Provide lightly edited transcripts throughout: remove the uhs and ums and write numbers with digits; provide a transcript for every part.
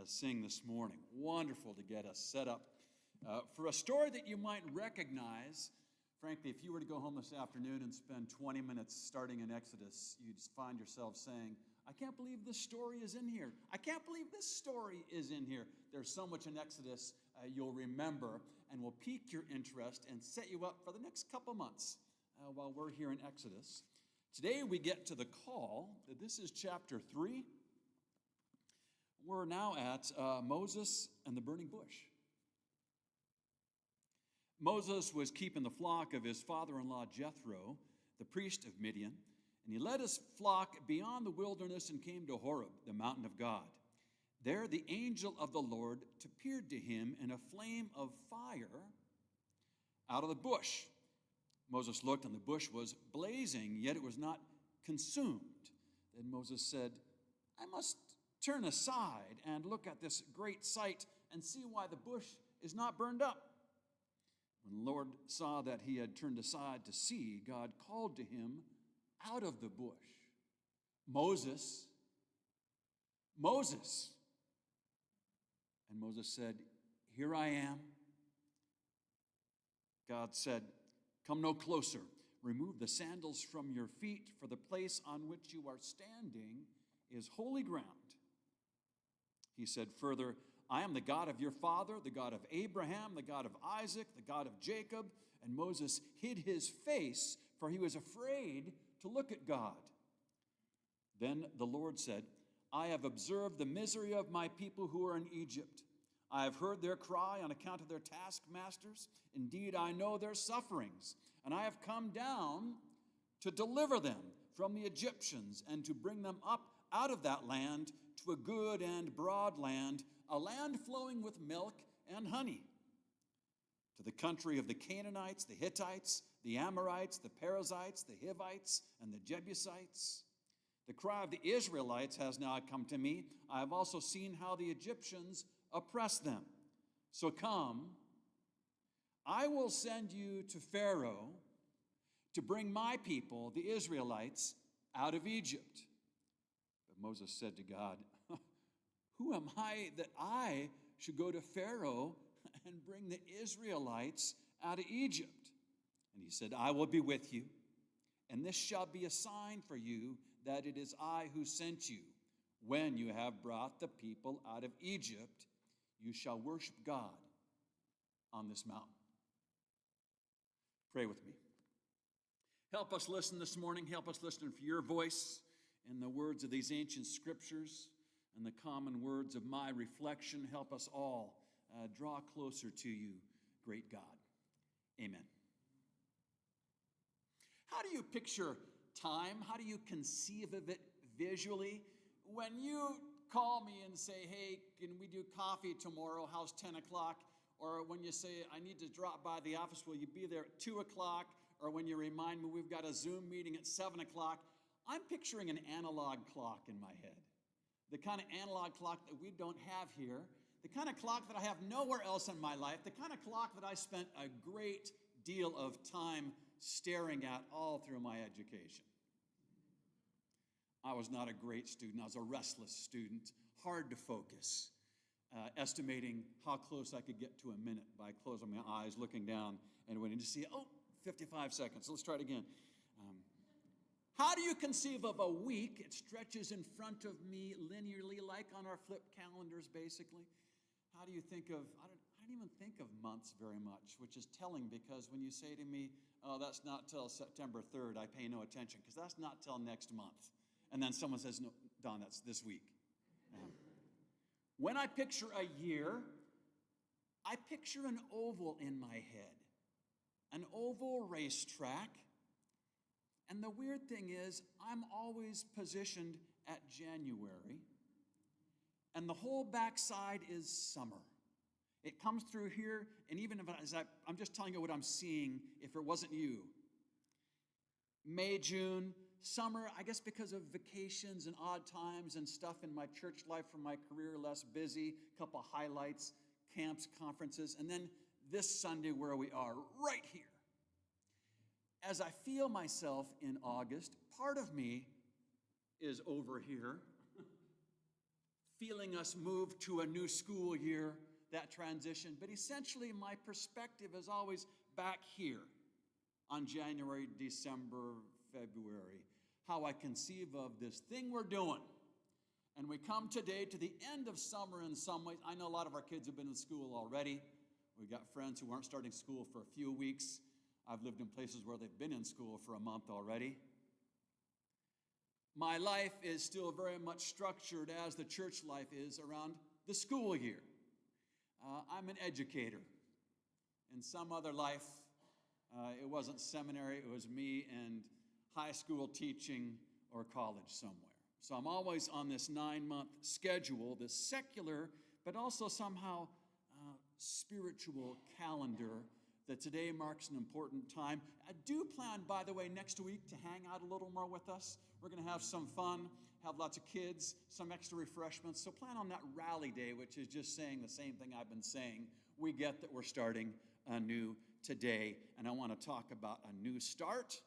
sing this morning. Wonderful to get us set up for a story that you might recognize. Frankly, if you were to go home this afternoon and spend 20 minutes starting in Exodus, you'd find yourself saying, I can't believe this story is in here. I can't believe this story is in here. There's so much in Exodus you'll remember and will pique your interest and set you up for the next couple months while we're here in Exodus. Today we get to the call. This is chapter 3. We're now at Moses and the burning bush. Moses was keeping the flock of his father-in-law Jethro, the priest of Midian, and he led his flock beyond the wilderness and came to Horeb, the mountain of God. There the angel of the Lord appeared to him in a flame of fire out of the bush. Moses looked, and the bush was blazing, yet it was not consumed. Then Moses said, I must turn aside and look at this great sight and see why the bush is not burned up. When the Lord saw that he had turned aside to see, God called to him out of the bush, Moses, Moses. And Moses said, Here I am. God said, Come no closer. Remove the sandals from your feet, for the place on which you are standing is holy ground. He said further, I am the God of your father, the God of Abraham, the God of Isaac, the God of Jacob. And Moses hid his face, for he was afraid to look at God. Then the Lord said, I have observed the misery of my people who are in Egypt. I have heard their cry on account of their taskmasters. Indeed, I know their sufferings, and I have come down to deliver them from the Egyptians and to bring them up out of that land to a good and broad land, a land flowing with milk and honey, to the country of the Canaanites, the Hittites, the Amorites, the Perizzites, the Hivites, and the Jebusites. The cry of the Israelites has now come to me. I have also seen how the Egyptians oppress them. So come, I will send you to Pharaoh to bring my people, the Israelites, out of Egypt. But Moses said to God, Who am I that I should go to Pharaoh and bring the Israelites out of Egypt? And he said, I will be with you, and this shall be a sign for you that it is I who sent you. When you have brought the people out of Egypt, you shall worship God on this mountain. Pray with me. Help us listen this morning. Help us listen for your voice in the words of these ancient scriptures and the common words of my reflection. Help us all draw closer to you, great God. Amen. How do you picture time? How do you conceive of it visually? When you call me and say, hey, can we do coffee tomorrow? How's 10 o'clock? Or when you say, I need to drop by the office, will you be there at 2 o'clock? Or when you remind me we've got a Zoom meeting at 7 o'clock, I'm picturing an analog clock in my head. The kind of analog clock that we don't have here. The kind of clock that I have nowhere else in my life. The kind of clock that I spent a great deal of time staring at all through my education. I was not a great student. I was a restless student, hard to focus, estimating how close I could get to a minute by closing my eyes, looking down, and waiting to see, 55 seconds. Let's try it again. How do you conceive of a week? It stretches in front of me linearly, like on our flip calendars, basically. How do you think of, I don't even think of months very much, which is telling, because when you say to me, that's not till September 3rd, I pay no attention, because that's not till next month. And then someone says, no, Don, that's this week. When I picture a year, I picture an oval in my head, an oval racetrack. And the weird thing is, I'm always positioned at January, and the whole backside is summer. It comes through here, and even if I'm just telling you what I'm seeing, if it wasn't you. May, June, summer, I guess because of vacations and odd times and stuff in my church life from my career, less busy, a couple of highlights, camps, conferences, and then this Sunday where we are, right here. As I feel myself in August, part of me is over here, feeling us move to a new school year, that transition. But essentially, my perspective is always back here on January, December, February, how I conceive of this thing we're doing. And we come today to the end of summer in some ways. I know a lot of our kids have been in school already. We've got friends who aren't starting school for a few weeks. I've lived in places where they've been in school for a month already. My life is still very much structured as the church life is around the school year. I'm an educator. In some other life, it wasn't seminary, it was me and high school teaching or college somewhere. So I'm always on this 9-month schedule, this secular, but also somehow spiritual calendar that today marks an important time. I do plan, by the way, next week to hang out a little more with us. We're going to have some fun, have lots of kids, some extra refreshments. So plan on that rally day, which is just saying the same thing I've been saying. We get that we're starting anew today, and I want to talk about a new start,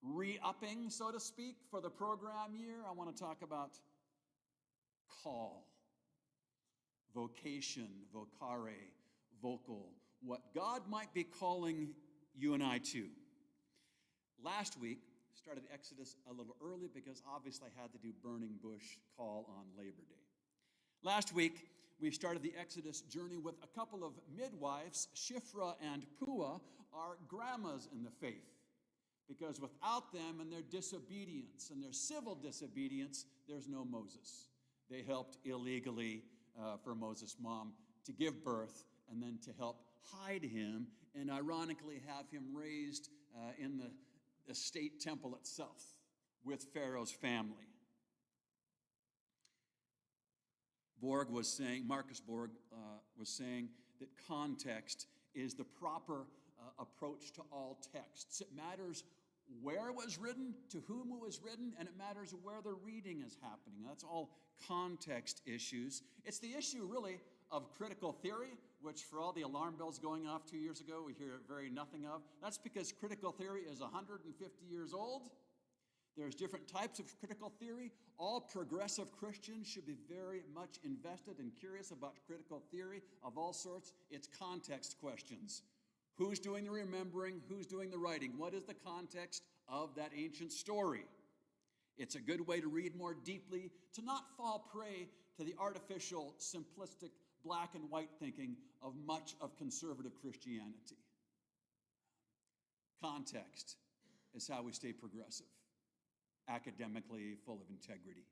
re-upping, so to speak, for the program year. I want to talk about call, vocation, vocare, vocal, what God might be calling you and I to. Last week, started Exodus a little early because obviously I had to do burning bush call on Labor Day. Last week, we started the Exodus journey with a couple of midwives. Shifra and Pua are grandmas in the faith, because without them and their disobedience and their civil disobedience, there's no Moses. They helped illegally for Moses' mom to give birth and then to help hide him and ironically have him raised in the state temple itself with Pharaoh's family. Marcus Borg was saying that context is the proper approach to all texts. It matters where it was written, to whom it was written, and it matters where the reading is happening. That's all context issues. It's the issue, really, of critical theory, which for all the alarm bells going off 2 years ago, we hear very nothing of. That's because critical theory is 150 years old. There's different types of critical theory. All progressive Christians should be very much invested and curious about critical theory of all sorts. It's context questions. Who's doing the remembering? Who's doing the writing? What is the context of that ancient story? It's a good way to read more deeply, to not fall prey to the artificial, simplistic, black and white thinking of much of conservative Christianity. Context is how we stay progressive, academically full of integrity.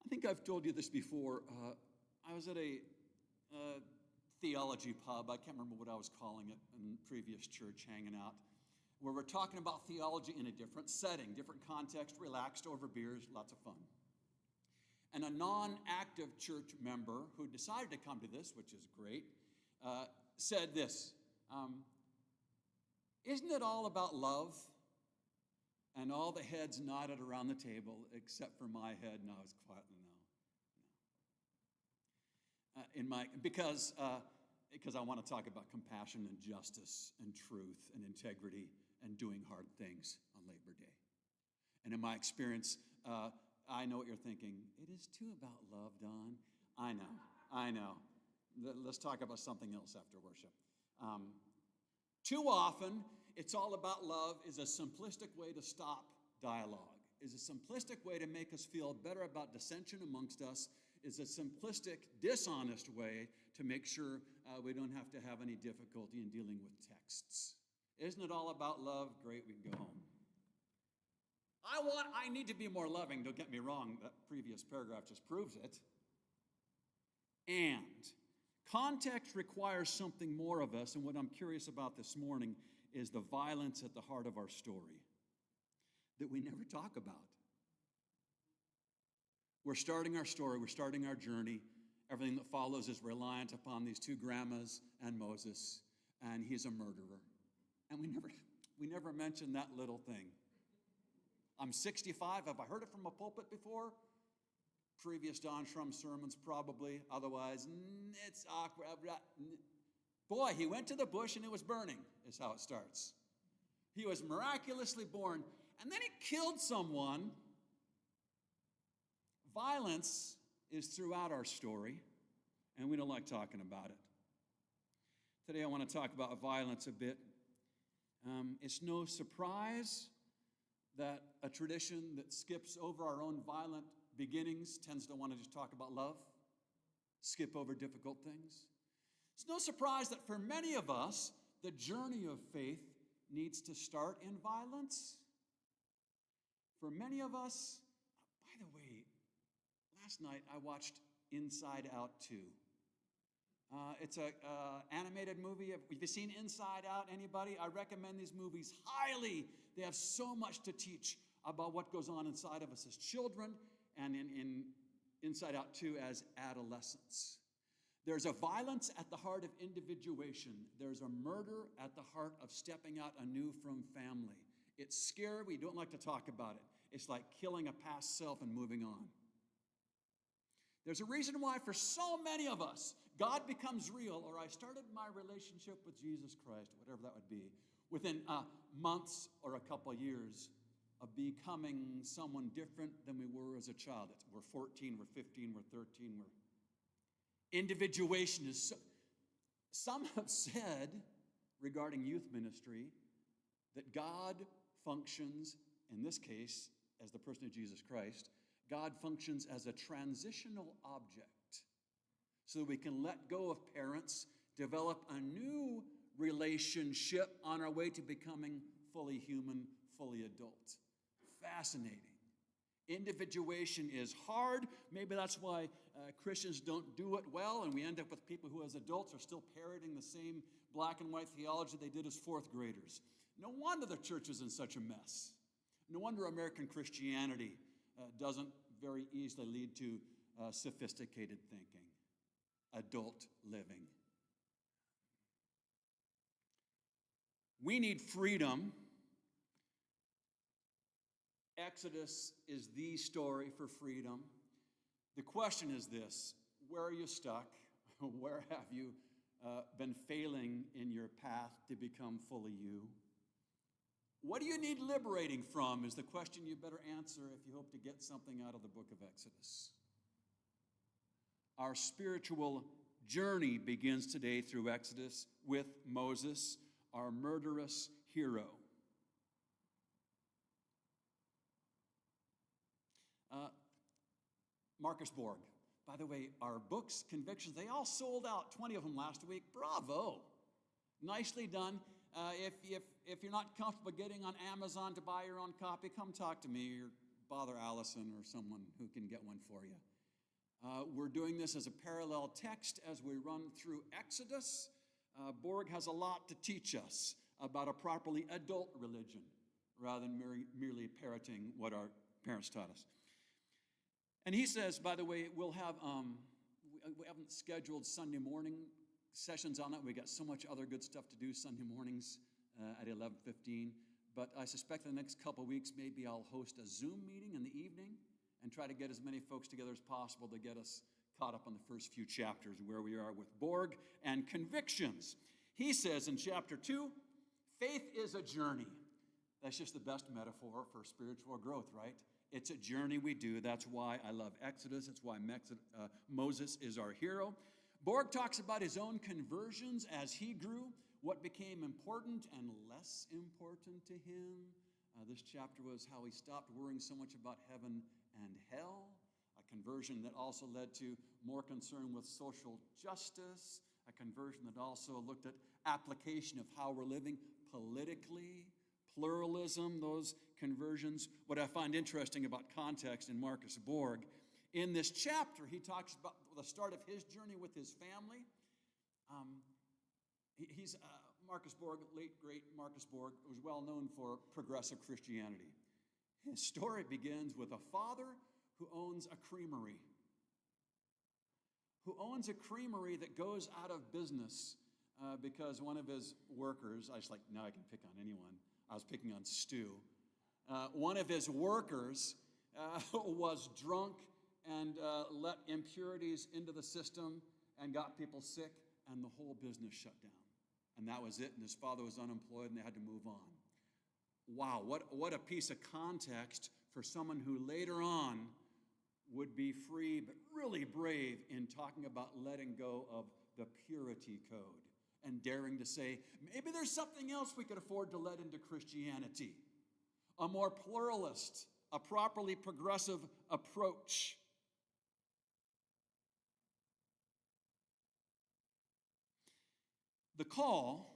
I think I've told you this before. I was at a theology pub. I can't remember what I was calling it in previous church, hanging out, where we're talking about theology in a different setting, different context, relaxed over beers, lots of fun. And a non-active church member who decided to come to this, which is great, said this, isn't it all about love? And all the heads nodded around the table, except for my head, and I was quietly, no. Because I want to talk about compassion and justice and truth and integrity and doing hard things on Labor Day. And in my experience, I know what you're thinking. It is too about love, Don. I know. Let's talk about something else after worship. Too often, it's all about love is a simplistic way to stop dialogue, is a simplistic way to make us feel better about dissension amongst us, is a simplistic, dishonest way to make sure we don't have to have any difficulty in dealing with texts. Isn't it all about love? Great, we can go home. I need to be more loving, don't get me wrong, that previous paragraph just proves it. And context requires something more of us, and what I'm curious about this morning is the violence at the heart of our story that we never talk about. We're starting our story, we're starting our journey. Everything that follows is reliant upon these two grandmas and Moses, and he's a murderer. And we never mention that little thing. I'm 65. Have I heard it from a pulpit before? Previous Don Shrumm sermons, probably. Otherwise, it's awkward. Boy, he went to the bush and it was burning, is how it starts. He was miraculously born, and then he killed someone Violence is throughout our story, and we don't like talking about it. Today I want to talk about violence a bit. It's no surprise that a tradition that skips over our own violent beginnings tends to want to just talk about love, skip over difficult things. It's no surprise that for many of us, the journey of faith needs to start in violence. For many of us, by the way, last night I watched Inside Out 2. It's an animated movie. Have you seen Inside Out, anybody? I recommend these movies highly. They have so much to teach about what goes on inside of us as children and in Inside Out 2 as adolescents. There's a violence at the heart of individuation. There's a murder at the heart of stepping out anew from family. It's scary. We don't like to talk about it. It's like killing a past self and moving on. There's a reason why for so many of us, God becomes real, or I started my relationship with Jesus Christ, whatever that would be, within months or a couple of years of becoming someone different than we were as a child. We're 14, we're 15, we're 13, individuation is so. Some have said regarding youth ministry that God functions, in this case, as the person of Jesus Christ, God functions as a transitional object so that we can let go of parents, develop a new relationship on our way to becoming fully human, fully adult. Fascinating. Individuation is hard. Maybe that's why Christians don't do it well, and we end up with people who as adults are still parroting the same black and white theology they did as fourth graders. No wonder the church is in such a mess. No wonder American Christianity doesn't very easily lead to sophisticated thinking, adult living. We need freedom. Exodus is the story for freedom. The question is this: where are you stuck? Where have you been failing in your path to become fully you? What do you need liberating from is the question you better answer if you hope to get something out of the book of Exodus. Our spiritual journey begins today through Exodus with Moses, our murderous hero. Marcus Borg. By the way, our books, Convictions, they all sold out, 20 of them last week. Bravo. Nicely done. If you're not comfortable getting on Amazon to buy your own copy, come talk to me or bother Allison or someone who can get one for you. We're doing this as a parallel text as we run through Exodus. Borg has a lot to teach us about a properly adult religion rather than merely parroting what our parents taught us. And he says, by the way, we'll have, we haven't scheduled Sunday morning sessions on that. We got so much other good stuff to do Sunday mornings at 11:15. But I suspect in the next couple of weeks, maybe I'll host a Zoom meeting in the evening and try to get as many folks together as possible to get us caught up on the first few chapters where we are with Borg and convictions. He says in chapter 2, faith is a journey. That's just the best metaphor for spiritual growth, right? It's a journey we do. That's why I love Exodus. It's why Moses is our hero. Borg talks about his own conversions as he grew, what became important and less important to him. This chapter was how he stopped worrying so much about heaven and hell, a conversion that also led to more concern with social justice, a conversion that also looked at application of how we're living politically, pluralism, those conversions. What I find interesting about context in Marcus Borg, in this chapter, he talks about the start of his journey with his family. He's Marcus Borg, late great Marcus Borg, was well known for progressive Christianity. His story begins with a father who owns a creamery. That goes out of business because one of his workers, I was like, now I can pick on anyone. I was picking on Stu. One of his workers was drunk and let impurities into the system and got people sick, and the whole business shut down. And that was it, and his father was unemployed, and they had to move on. Wow, what a piece of context for someone who later on would be free but really brave in talking about letting go of the purity code and daring to say, maybe there's something else we could afford to let into Christianity, a more pluralist, a properly progressive approach. The call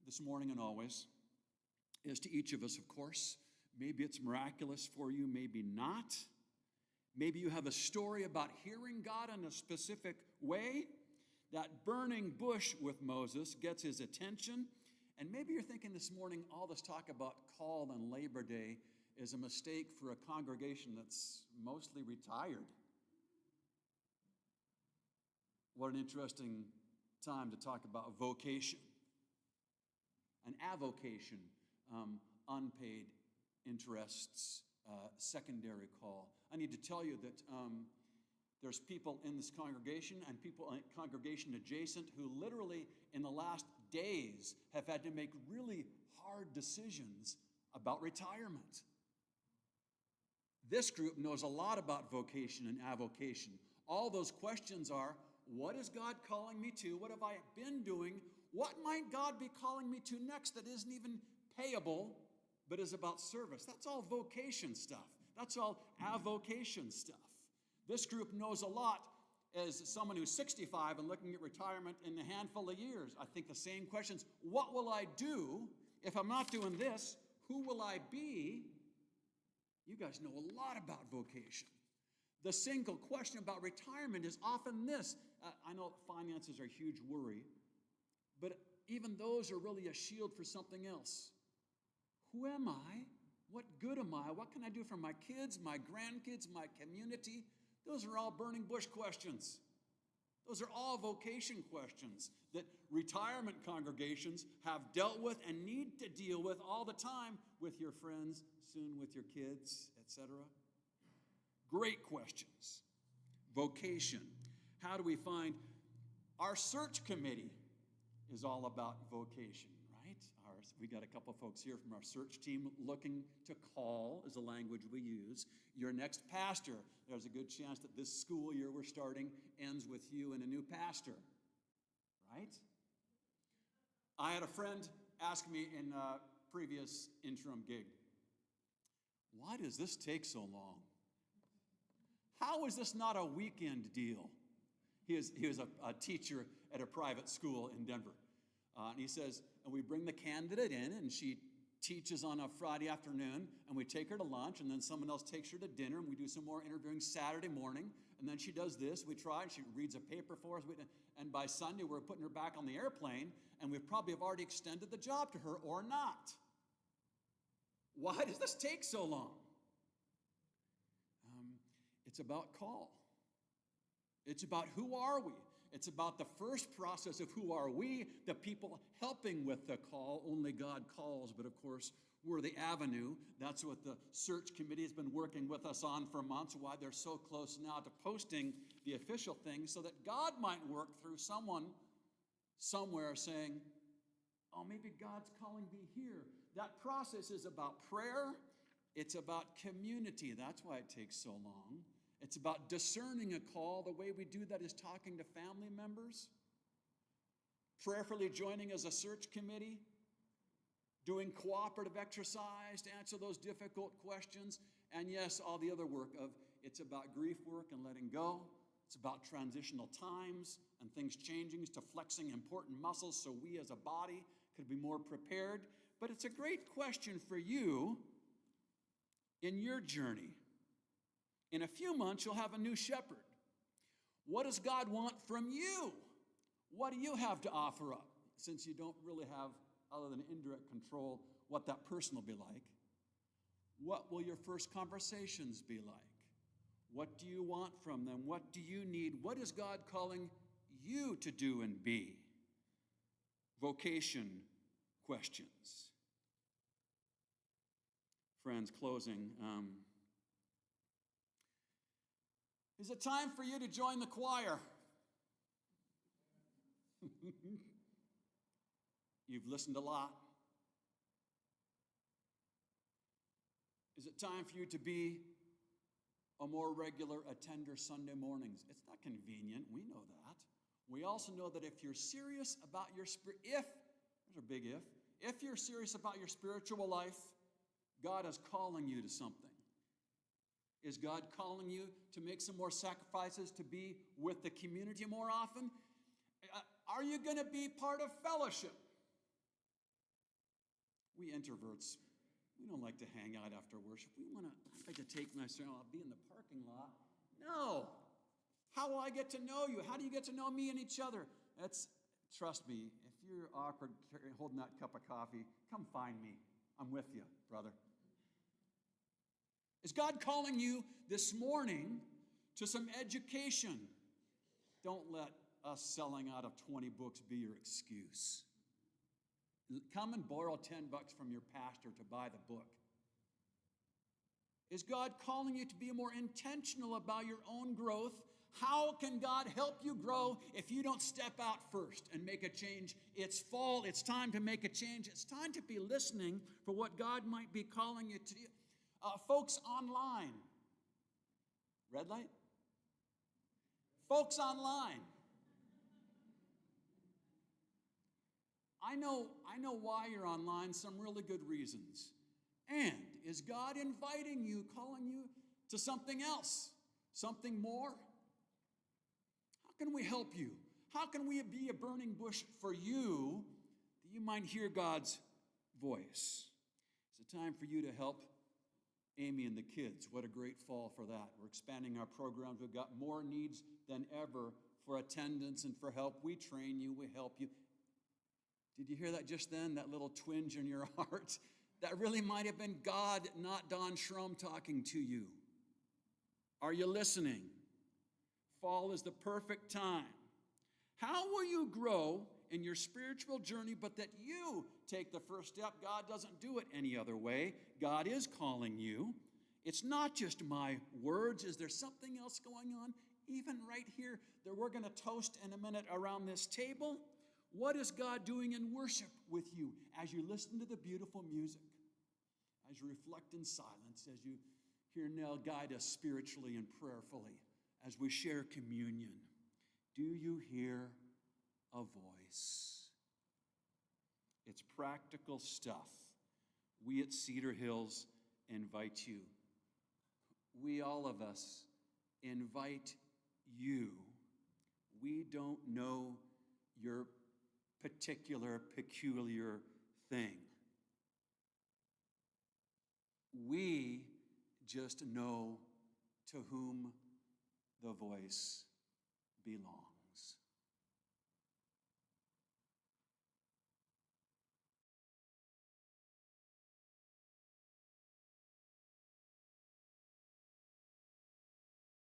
this morning and always is to each of us, of course. Maybe it's miraculous for you, maybe not. Maybe you have a story about hearing God in a specific way. That burning bush with Moses gets his attention. And maybe you're thinking this morning, all this talk about call on Labor Day is a mistake for a congregation that's mostly retired. What an interesting time to talk about vocation. An avocation, unpaid interests, secondary call. I need to tell you that there's people in this congregation and people in congregation adjacent who literally in the last days have had to make really hard decisions about retirement. This group knows a lot about vocation and avocation. All those questions are, what is God calling me to? What have I been doing? What might God be calling me to next that isn't even payable, but is about service? That's all vocation stuff. That's all avocation stuff. This group knows a lot as someone who's 65 and looking at retirement in a handful of years. I think the same questions. What will I do if I'm not doing this? Who will I be? You guys know a lot about vocation. The single question about retirement is often this. I know finances are a huge worry, but even those are really a shield for something else. Who am I? What good am I? What can I do for my kids, my grandkids, my community? Those are all burning bush questions. Those are all vocation questions that retirement congregations have dealt with and need to deal with all the time with your friends, soon with your kids, etc. Great questions. Vocation. How do we find? Our search committee is all about vocation, right? We got a couple of folks here from our search team looking to call is the language we use. Your next pastor, there's a good chance that this school year we're starting ends with you and a new pastor, right? I had a friend ask me in a previous interim gig, why does this take so long? How is this not a weekend deal? He was a teacher at a private school in Denver. And he says, and we bring the candidate in, and she teaches on a Friday afternoon, and we take her to lunch, and then someone else takes her to dinner, and we do some more interviewing Saturday morning, and then she does this. We try, and she reads a paper for us, and by Sunday, we're putting her back on the airplane, and we probably have already extended the job to her or not. Why does this take so long? It's about call. It's about who are we? It's about the first process of who are we, the people helping with the call. Only God calls, but of course, we're the avenue. That's what the search committee has been working with us on for months, why they're so close now to posting the official thing, so that God might work through someone somewhere saying, oh, maybe God's calling me here. That process is about prayer. It's about community. That's why it takes so long. It's about discerning a call. The way we do that is talking to family members, prayerfully joining as a search committee, doing cooperative exercise to answer those difficult questions, and yes, all the other work of it's about grief work and letting go. It's about transitional times and things changing to flexing important muscles so we as a body could be more prepared. But it's a great question for you in your journey. In a few months, you'll have a new shepherd. What does God want from you? What do you have to offer up? Since you don't really have, other than indirect control, what that person will be like. What will your first conversations be like? What do you want from them? What do you need? What is God calling you to do and be? Vocation questions. Friends, closing. Is it time for you to join the choir? You've listened a lot. Is it time for you to be a more regular attender Sunday mornings. It's not convenient. We know that. We also know that if you're serious about your there's a big if you're serious about your spiritual life, God is calling you to something. Is God calling you to make some more sacrifices, to be with the community more often? Are you going to be part of fellowship? We introverts, we don't like to hang out after worship. I'd like to take myself, I'll be in the parking lot. No. How will I get to know you? How do you get to know me and each other? Trust me, if you're awkward holding that cup of coffee, come find me. I'm with you, brother. Is God calling you this morning to some education? Don't let us selling out of 20 books be your excuse. Come and borrow $10 from your pastor to buy the book. Is God calling you to be more intentional about your own growth? How can God help you grow if you don't step out first and make a change? It's fall. It's time to make a change. It's time to be listening for what God might be calling you to do. Folks online. Red light? Folks online. I know why you're online, some really good reasons. And is God inviting you, calling you to something else, something more? How can we help you? How can we be a burning bush for you that you might hear God's voice? It's a time for you to help Amy and the kids. What a great fall for that. We're expanding our programs. We've got more needs than ever for attendance and for help. We train you. We help you. Did you hear that just then, that little twinge in your heart? That really might have been God, not Don Shrumm, talking to you. Are you listening? Fall is the perfect time. How will you grow in your spiritual journey, but that you take the first step? God doesn't do it any other way. God is calling you. It's not just my words. Is there something else going on? Even right here, that we're going to toast in a minute around this table. What is God doing in worship with you as you listen to the beautiful music, as you reflect in silence, as you hear Nell guide us spiritually and prayerfully, as we share communion? Do you hear a voice? It's practical stuff. We at Cedar Hills invite you. We, all of us, invite you. We don't know your particular, peculiar thing. We just know to whom the voice belongs.